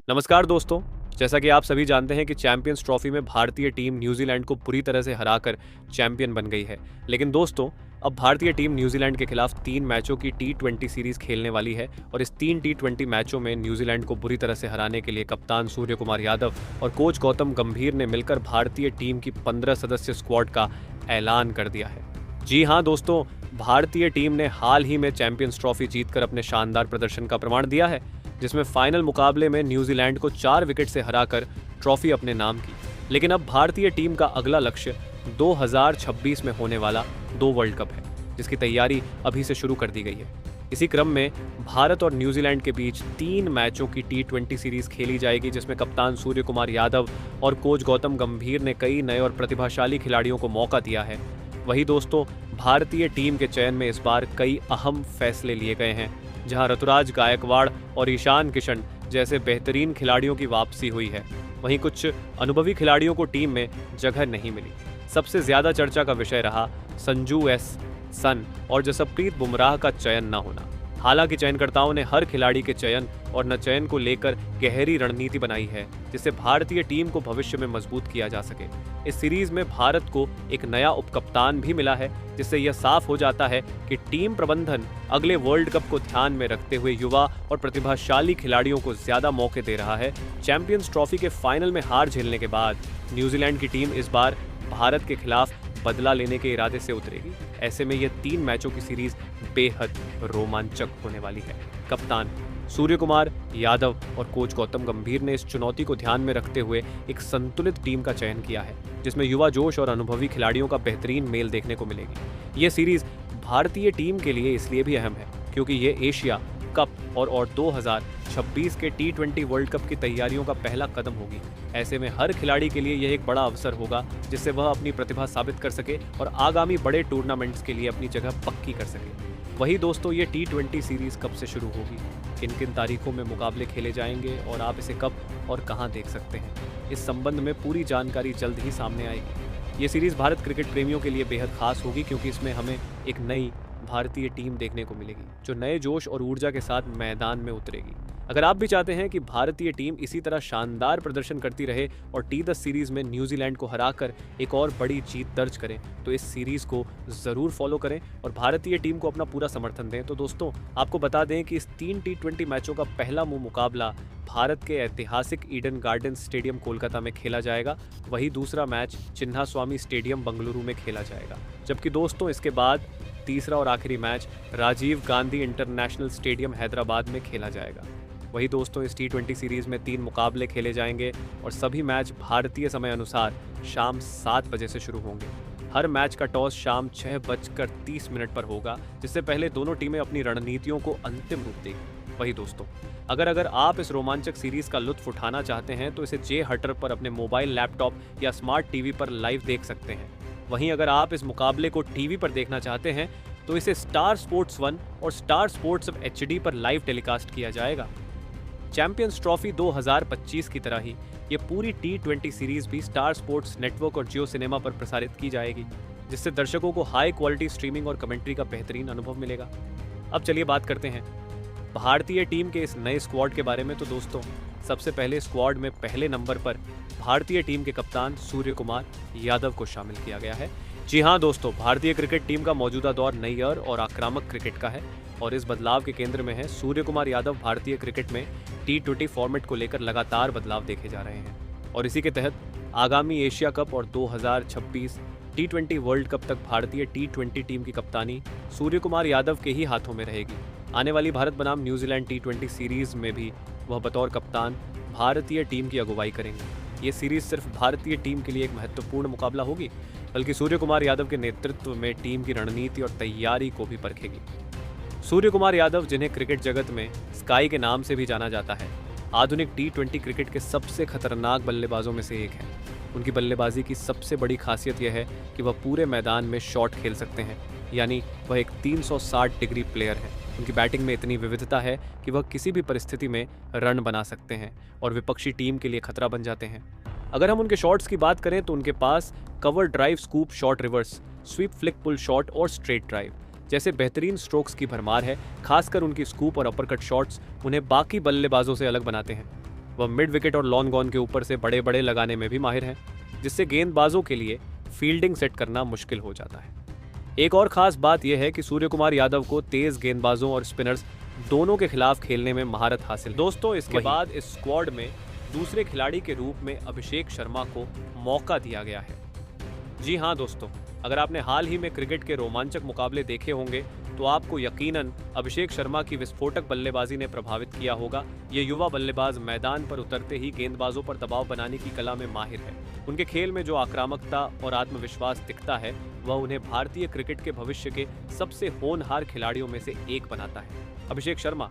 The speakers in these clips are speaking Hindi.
नमस्कार दोस्तों। जैसा कि आप सभी जानते हैं कि चैंपियंस ट्रॉफी में भारतीय टीम न्यूजीलैंड को बुरी तरह से हराकर चैंपियन बन गई है। लेकिन दोस्तों, अब भारतीय टीम न्यूजीलैंड के खिलाफ 3 मैचों की T20 सीरीज खेलने वाली है और इस 3 T20 मैचों में न्यूजीलैंड को बुरी तरह से हराने के लिए कप्तान सूर्य कुमार यादव और कोच गौतम गंभीर ने मिलकर भारतीय टीम की 15 सदस्य स्क्वाड का ऐलान कर दिया है। जी हाँ दोस्तों, भारतीय टीम ने हाल ही में चैंपियंस ट्रॉफी जीतकर अपने शानदार प्रदर्शन का प्रमाण दिया है, जिसमें फाइनल मुकाबले में न्यूजीलैंड को 4 विकेट से हराकर ट्रॉफी अपने नाम की। लेकिन अब भारतीय टीम का अगला लक्ष्य 2026 में होने वाला 2 वर्ल्ड कप है, जिसकी तैयारी अभी से शुरू कर दी गई है। इसी क्रम में भारत और न्यूजीलैंड के बीच 3 मैचों की T20 सीरीज खेली जाएगी, जिसमें कप्तान सूर्य कुमार यादव और कोच गौतम गंभीर ने कई नए और प्रतिभाशाली खिलाड़ियों को मौका दिया है। वहीं दोस्तों, भारतीय टीम के चयन में इस बार कई अहम फैसले लिए गए हैं, जहां ऋतुराज गायकवाड़ और ईशान किशन जैसे बेहतरीन खिलाड़ियों की वापसी हुई है। वहीं कुछ अनुभवी खिलाड़ियों को टीम में जगह नहीं मिली। सबसे ज्यादा चर्चा का विषय रहा संजू सन और जसप्रीत बुमराह का चयन न होना। हालांकि चयनकर्ताओं ने हर खिलाड़ी के चयन और न चयन को लेकर गहरी रणनीति बनाई है, जिससे भारतीय टीम को भविष्य में मजबूत किया जा सके। इस सीरीज में भारत को एक नया उपकप्तान भी मिला है, जिससे यह साफ हो जाता है कि टीम प्रबंधन अगले वर्ल्ड कप को ध्यान में रखते हुए युवा और प्रतिभाशाली खिलाड़ियों को ज्यादा मौके दे रहा है। चैंपियंस ट्रॉफी के फाइनल में हार झेलने के बाद न्यूजीलैंड की टीम इस बार भारत के खिलाफ बदला लेने के इरादे से उतरेगी। ऐसे में यह 3 मैचों की सीरीज बेहद रोमांचक होने वाली है। कप्तान सूर्य कुमार यादव और कोच गौतम गंभीर ने इस चुनौती को ध्यान में रखते हुए एक संतुलित टीम का चयन किया है, जिसमें युवा जोश और अनुभवी खिलाड़ियों का बेहतरीन मेल देखने को मिलेगी। ये सीरीज भारतीय टीम के लिए इसलिए भी अहम है क्योंकि ये एशिया कप और 2026 के T20 वर्ल्ड कप की तैयारियों का पहला कदम होगी। ऐसे में हर खिलाड़ी के लिए यह एक बड़ा अवसर होगा, जिससे वह अपनी प्रतिभा साबित कर सके और आगामी बड़े टूर्नामेंट्स के लिए अपनी जगह पक्की कर सके। वही दोस्तों, ये T20 सीरीज कब से शुरू होगी, किन किन तारीखों में मुकाबले खेले जाएंगे और आप इसे कब और कहां देख सकते हैं, इस संबंध में पूरी जानकारी जल्द ही सामने आएगी। ये सीरीज भारत क्रिकेट प्रेमियों के लिए बेहद खास होगी, क्योंकि इसमें हमें एक नई भारतीय टीम देखने को मिलेगी, जो नए जोश और ऊर्जा के साथ मैदान में उतरेगी। अगर आप भी चाहते हैं कि भारतीय टीम इसी तरह शानदार प्रदर्शन करती रहे और T10 सीरीज में न्यूजीलैंड को हराकर एक और बड़ी जीत दर्ज करें, तो इस सीरीज को जरूर फॉलो करें और भारतीय टीम को अपना पूरा समर्थन दें। तो दोस्तों, आपको बता दें कि इस 3 T20 मैचों का पहला मुकाबला भारत के ऐतिहासिक ईडन गार्डन्स स्टेडियम कोलकाता में खेला जाएगा। वही दूसरा मैच चिन्नास्वामी स्टेडियम बंगलुरु में खेला जाएगा, जबकि दोस्तों इसके बाद तीसरा और आखिरी match Rajiv Gandhi international stadium Hyderabad में खेला जाएगा। वही दोस्तों, इस T20 सीरीज में 3 मुकाबले खेले जाएंगे और सभी मैच भारतीय समय अनुसार शाम 7 बजे से शुरू होंगे। हर मैच का टॉस शाम 6:30 पर होगा, जिससे पहले दोनों टीमें अपनी रणनीतियों को अंतिम रूप देंगी। वही दोस्तों, अगर आप इस रोमांचक सीरीज का लुत्फ उठाना चाहते हैं तो इसे जे हटर पर अपने मोबाइल, लैपटॉप या स्मार्ट टीवी पर लाइव देख सकते हैं। वहीं अगर आप इस मुकाबले को टीवी पर देखना चाहते हैं तो इसे स्टार स्पोर्ट्स 1 और स्टार स्पोर्ट्स HD पर लाइव टेलीकास्ट किया जाएगा। चैंपियंस ट्रॉफी 2025 की तरह ही ये पूरी T20 सीरीज भी स्टार स्पोर्ट्स नेटवर्क और जियो सिनेमा पर प्रसारित की जाएगी, जिससे दर्शकों को हाई क्वालिटी स्ट्रीमिंग और कमेंट्री का बेहतरीन अनुभव मिलेगा। अब चलिए बात करते हैं भारतीय टीम के इस नए स्क्वाड के बारे में। तो दोस्तों, सबसे पहले स्क्वाड में पहले नंबर पर भारतीय टीम के कप्तान सूर्य कुमार यादव को शामिल किया गया है। जी हाँ दोस्तों, भारतीय क्रिकेट टीम का मौजूदा दौर नई और आक्रामक क्रिकेट का है और इस बदलाव के केंद्र में है सूर्य कुमार यादव। भारतीय क्रिकेट में T20 फॉर्मेट को लेकर लगातार बदलाव देखे जा रहे हैं और इसी के तहत आगामी एशिया कप और 2026 T20 वर्ल्ड कप तक भारतीय T20 टीम की कप्तानी सूर्य कुमार यादव के ही हाथों में रहेगी। आने वाली भारत बनाम न्यूजीलैंड T20 सीरीज में भी वह बतौर कप्तान भारतीय टीम की अगुवाई करेंगे। ये सीरीज सिर्फ भारतीय टीम के लिए एक महत्वपूर्ण मुकाबला होगी, बल्कि सूर्य कुमार यादव के नेतृत्व में टीम की रणनीति और तैयारी को भी परखेगी। सूर्य कुमार यादव, जिन्हें क्रिकेट जगत में स्काई के नाम से भी जाना जाता है, आधुनिक T20 क्रिकेट के सबसे खतरनाक बल्लेबाजों में से एक है। उनकी बल्लेबाजी की सबसे बड़ी खासियत यह है कि वह पूरे मैदान में शॉट खेल सकते हैं, यानी वह एक 360 डिग्री प्लेयर है। उनकी बैटिंग में इतनी विविधता है कि वह किसी भी परिस्थिति में रन बना सकते हैं और विपक्षी टीम के लिए खतरा बन जाते हैं। अगर हम उनके शॉट्स की बात करें तो उनके पास cover drive, scoop shot, reverse sweep, flick pull shot और स्ट्रेट ड्राइव जैसे बेहतरीन स्ट्रोक्स की भरमार है। खासकर उनकी स्कूप और अपरकट शॉट्स उन्हें बाकी बल्लेबाजों से अलग बनाते हैं। वह मिड विकेट और लॉन्ग ऑन के ऊपर से बड़े बड़े लगाने में भी माहिर हैं, जिससे गेंदबाजों के लिए फील्डिंग सेट करना मुश्किल हो जाता है। एक और खास बात यह है कि सूर्य कुमार यादव को तेज गेंदबाजों और स्पिनर्स दोनों के खिलाफ खेलने में महारत हासिल। दोस्तों, इसके बाद इस स्क्वाड में दूसरे खिलाड़ी के रूप में अभिषेक शर्मा को मौका दिया गया है। जी हाँ दोस्तों, अगर आपने हाल ही में क्रिकेट के रोमांचक मुकाबले देखे होंगे तो आपको यकीनन अभिषेक शर्मा की विस्फोटक बल्लेबाजी ने प्रभावित किया होगा। ये युवा बल्लेबाज मैदान पर उतरते ही गेंदबाजों पर दबाव बनाने की कला में माहिर है। उनके खेल में जो आक्रामकता और आत्मविश्वास दिखता है वह उन्हें भारतीय क्रिकेट के भविष्य के सबसे होनहार खिलाड़ियों में से एक बनाता है। अभिषेक शर्मा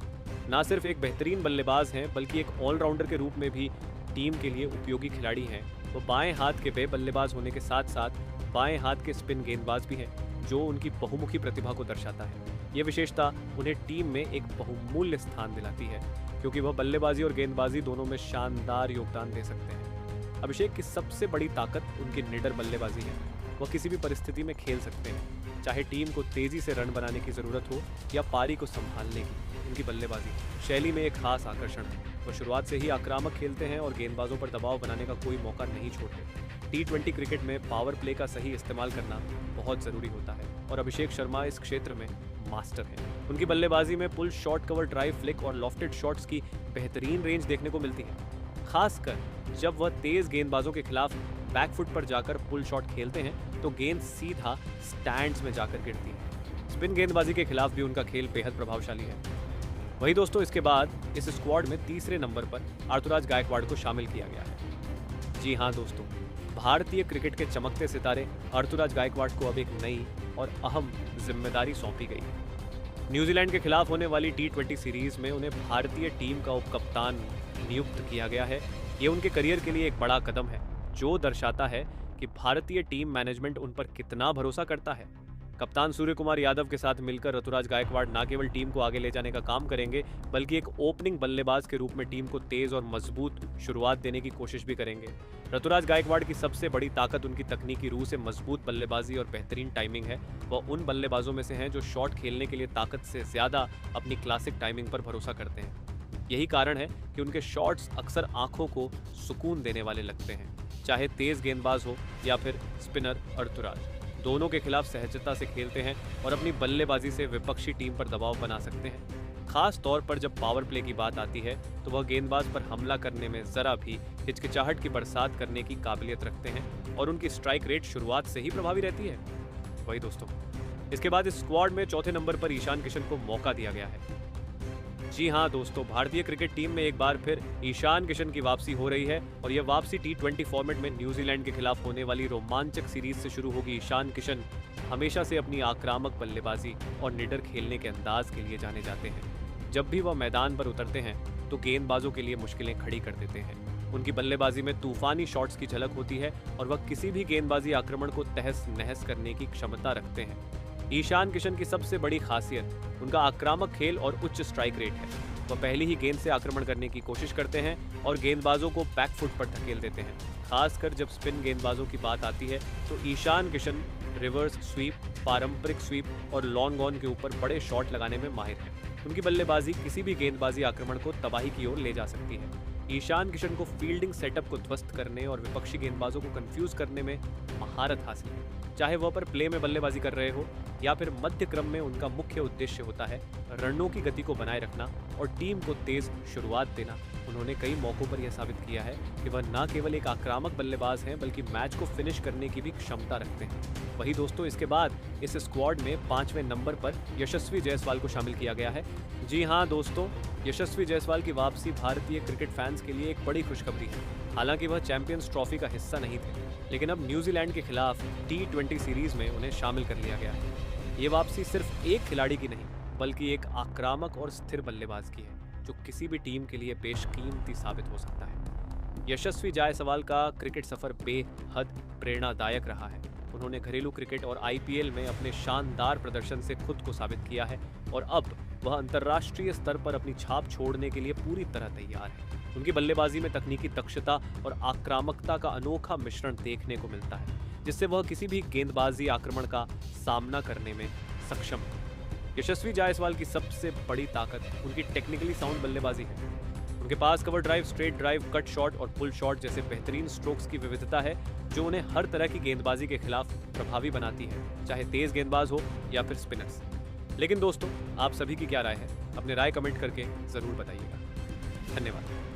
न सिर्फ एक बेहतरीन बल्लेबाज हैं बल्कि एक ऑलराउंडर के रूप में भी टीम के लिए उपयोगी खिलाड़ी हैं। वो बाएं हाथ के बल्लेबाज होने के साथ साथ बाएं हाथ के स्पिन गेंदबाज भी हैं, जो उनकी बहुमुखी प्रतिभा को दर्शाता है। ये विशेषता उन्हें टीम में एक बहुमूल्य स्थान दिलाती है, क्योंकि वह बल्लेबाजी और गेंदबाजी दोनों में शानदार योगदान दे सकते हैं। अभिषेक की सबसे बड़ी ताकत उनकी निडर बल्लेबाजी है। वह किसी भी परिस्थिति में खेल सकते हैं, चाहे टीम को तेजी से रन बनाने की जरूरत हो या पारी को संभालने की। उनकी बल्लेबाजी शैली में एक खास आकर्षण है। वह शुरुआत से ही आक्रामक खेलते हैं और गेंदबाजों पर दबाव बनाने का कोई मौका नहीं छोड़ते। T20 क्रिकेट में पावर प्ले का सही इस्तेमाल करना बहुत जरूरी होता है और अभिषेक शर्मा इस क्षेत्र में मास्टर हैं। उनकी बल्लेबाजी में पुल, शॉर्ट कवर ड्राइव, फ्लिक और लॉफ्टेड शॉट्स की बेहतरीन रेंज देखने को मिलती है, खासकर जब वह तेज गेंदबाजों के खिलाफ बैकफुट पर जाकर पुल शॉट खेलते हैं तो गेंद सीधा स्टैंड्स में जाकर गिरती है। स्पिन गेंदबाजी के खिलाफ भी उनका खेल बेहद प्रभावशाली है। वही दोस्तों, इसके बाद इस स्क्वाड में तीसरे नंबर पर ऋतुराज गायकवाड़ को शामिल किया गया है। जी हाँ दोस्तों, भारतीय क्रिकेट के चमकते सितारे ऋतुराज गायकवाड़ को अब एक नई और अहम जिम्मेदारी सौंपी गई है। न्यूजीलैंड के खिलाफ होने वाली T20 सीरीज में उन्हें भारतीय टीम का उपकप्तान नियुक्त किया गया है। ये उनके करियर के लिए एक बड़ा कदम है, जो दर्शाता है कि भारतीय टीम मैनेजमेंट उन पर कितना भरोसा करता है। कप्तान सूर्य कुमार यादव के साथ मिलकर ऋतुराज गायकवाड़ न केवल टीम को आगे ले जाने का काम करेंगे, बल्कि एक ओपनिंग बल्लेबाज के रूप में टीम को तेज और मजबूत शुरुआत देने की कोशिश भी करेंगे। ऋतुराज गायकवाड़ की सबसे बड़ी ताकत उनकी तकनीकी रूह से मजबूत बल्लेबाजी और बेहतरीन टाइमिंग है। वह उन बल्लेबाजों में से हैं जो शॉट खेलने के लिए ताकत से ज्यादा अपनी क्लासिक टाइमिंग पर भरोसा करते हैं। यही कारण है कि उनके शॉट्स अक्सर आंखों को सुकून देने वाले लगते हैं, चाहे तेज गेंदबाज हो या फिर स्पिनर। ऋतुराज दोनों के खिलाफ सहजता से खेलते हैं और अपनी बल्लेबाजी से विपक्षी टीम पर दबाव बना सकते हैं। खास तौर पर जब पावर प्ले की बात आती है तो वह गेंदबाज पर हमला करने में जरा भी हिचकिचाहट की बरसात करने की काबिलियत रखते हैं और उनकी स्ट्राइक रेट शुरुआत से ही प्रभावी रहती है। वही दोस्तों, इसके बाद इस स्क्वाड में चौथे नंबर पर ईशान किशन को मौका दिया गया है। जी हाँ दोस्तों, भारतीय क्रिकेट टीम में एक बार फिर ईशान किशन की वापसी हो रही है और यह वापसी T20 फॉर्मेट में न्यूजीलैंड के खिलाफ होने वाली रोमांचक सीरीज से शुरू होगी। ईशान किशन हमेशा से अपनी आक्रामक बल्लेबाजी और निडर खेलने के अंदाज के लिए जाने जाते हैं। जब भी वह मैदान पर उतरते हैं तो गेंदबाजों के लिए मुश्किलें खड़ी कर देते हैं। उनकी बल्लेबाजी में तूफानी शॉट्स की झलक होती है और वह किसी भी गेंदबाजी आक्रमण को तहस नहस करने की क्षमता रखते हैं। ईशान किशन की सबसे बड़ी खासियत उनका आक्रामक खेल और उच्च स्ट्राइक रेट है। वह पहली ही गेंद से आक्रमण करने की कोशिश करते हैं और गेंदबाजों को बैकफुट पर धकेल देते हैं। खासकर जब स्पिन गेंदबाजों की बात आती है तो ईशान किशन रिवर्स स्वीप, पारंपरिक स्वीप और लॉन्ग ऑन के ऊपर बड़े शॉट लगाने में माहिर है। उनकी बल्लेबाजी किसी भी गेंदबाजी आक्रमण को तबाही की ओर ले जा सकती है। ईशान किशन को फील्डिंग सेटअप को ध्वस्त करने और विपक्षी गेंदबाजों को कंफ्यूज करने में महारत हासिल है। चाहे वह पर प्ले में बल्लेबाजी कर रहे हो या फिर मध्य क्रम में, उनका मुख्य उद्देश्य होता है रनों की गति को बनाए रखना और टीम को तेज शुरुआत देना। उन्होंने कई मौकों पर यह साबित किया है कि वह न केवल एक आक्रामक बल्लेबाज हैं बल्कि मैच को फिनिश करने की भी क्षमता रखते हैं। वही दोस्तों, इसके बाद इस स्क्वाड में 5वें नंबर पर यशस्वी जायसवाल को शामिल किया गया है। जी हाँ दोस्तों, यशस्वी जायसवाल की वापसी भारतीय क्रिकेट फैंस के लिए एक बड़ी खुशखबरी है। हालांकि वह चैंपियंस ट्रॉफी का हिस्सा नहीं थे, लेकिन अब न्यूजीलैंड के खिलाफ T20 सीरीज में उन्हें शामिल कर लिया गया है। ये वापसी सिर्फ एक खिलाड़ी की नहीं बल्कि एक आक्रामक और स्थिर बल्लेबाज की है, जो किसी भी टीम के लिए बेशकीमती साबित हो सकता है। यशस्वी जायसवाल का क्रिकेट सफर बेहद प्रेरणादायक रहा है। उन्होंने घरेलू क्रिकेट और IPL में अपने शानदार प्रदर्शन से खुद को साबित किया है और अब वह अंतर्राष्ट्रीय स्तर पर अपनी छाप छोड़ने के लिए पूरी तरह तैयार है। उनकी बल्लेबाजी में तकनीकी दक्षता और आक्रामकता का अनोखा मिश्रण देखने को मिलता है, जिससे वह किसी भी गेंदबाजी आक्रमण का सामना करने में सक्षम है। यशस्वी जायसवाल की सबसे बड़ी ताकत उनकी टेक्निकली साउंड बल्लेबाजी है। उनके पास cover drive, straight drive, cut shot और पुल शॉट जैसे बेहतरीन स्ट्रोक्स की विविधता है जो उन्हें हर तरह की गेंदबाजी के खिलाफ प्रभावी बनाती है, चाहे तेज गेंदबाज हो या फिर स्पिनर्स। लेकिन दोस्तों, आप सभी की क्या राय है? अपने राय कमेंट करके जरूर बताइएगा। धन्यवाद।